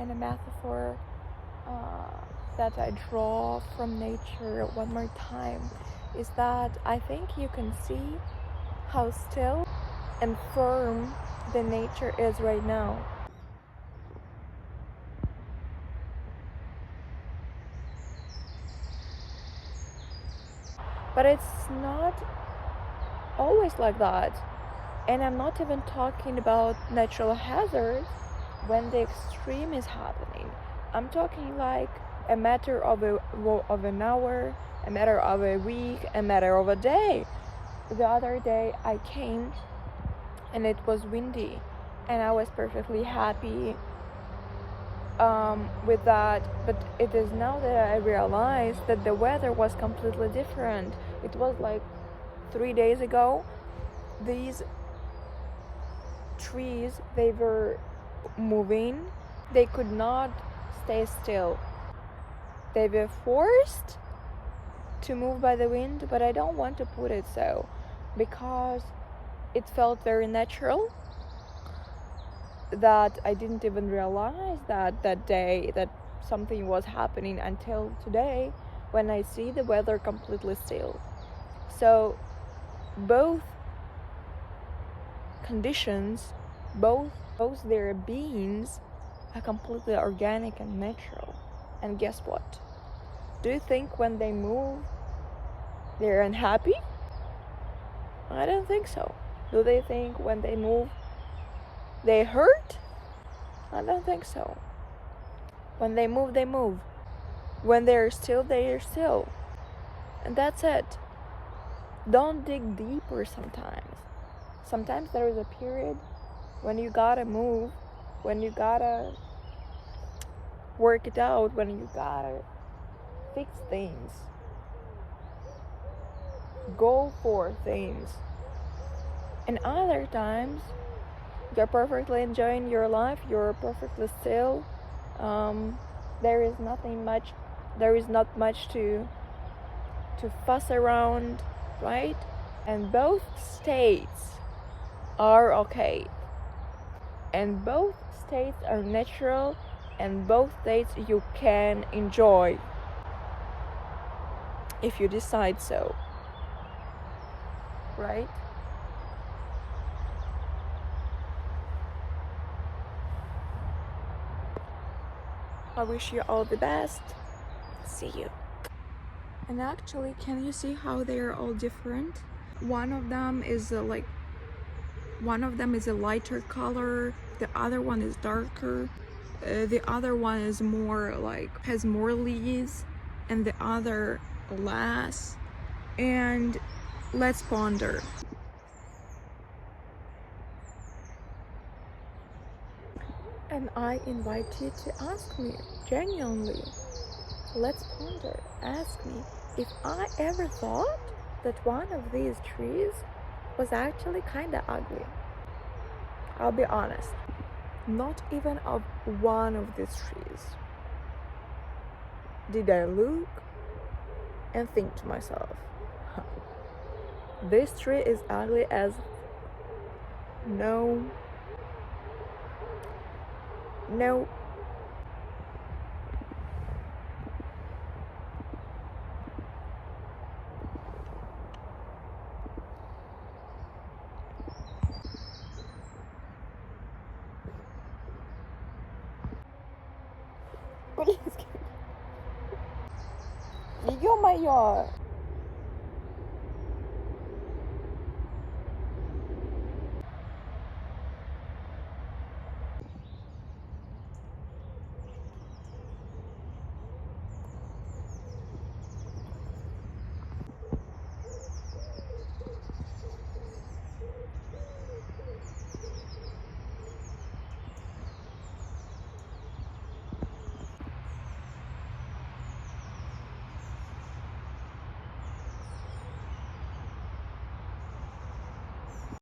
and a metaphor that I draw from nature one more time is that I think you can see how still and firm the nature is right now. But it's not always like that. And I'm not even talking about natural hazards when the extreme is happening. I'm talking like a matter of an hour, a matter of a week, a matter of a day. The other day I came and it was windy, and I was perfectly happy with that. But it is now that I realize that the weather was completely different. It was like 3 days ago. These trees, they were moving. They could not stay still. They were forced to move by the wind, but I don't want to put it so, because it felt very natural, that I didn't even realize that day that something was happening until today, when I see the weather completely still. So both conditions, both their beings are completely organic and natural. And guess what? Do you think when they move they're unhappy? I don't think so. Do they think when they move they hurt? I don't think so. When they move, they move. When they're still, they are still. And that's it. Don't dig deeper sometimes. Sometimes there is a period when you gotta move, when you gotta work it out, when you gotta fix things, go for things. And other times, you're perfectly enjoying your life, you're perfectly still. There is not much to fuss around, right? And both states are okay. And both states are natural, and both states you can enjoy if you decide so, right? I wish you all the best. See you. And actually, can you see how they are all different? One of them is a lighter color, the other one is darker, the other one is more like has more leaves, and the other less. And let's ponder. And I invite you to ask me genuinely. Let's ponder. Ask me if I ever thought that one of these trees was actually kinda ugly. I'll be honest. Not even of one of these trees did I look and think to myself, this tree is ugly as no. Ё-моё!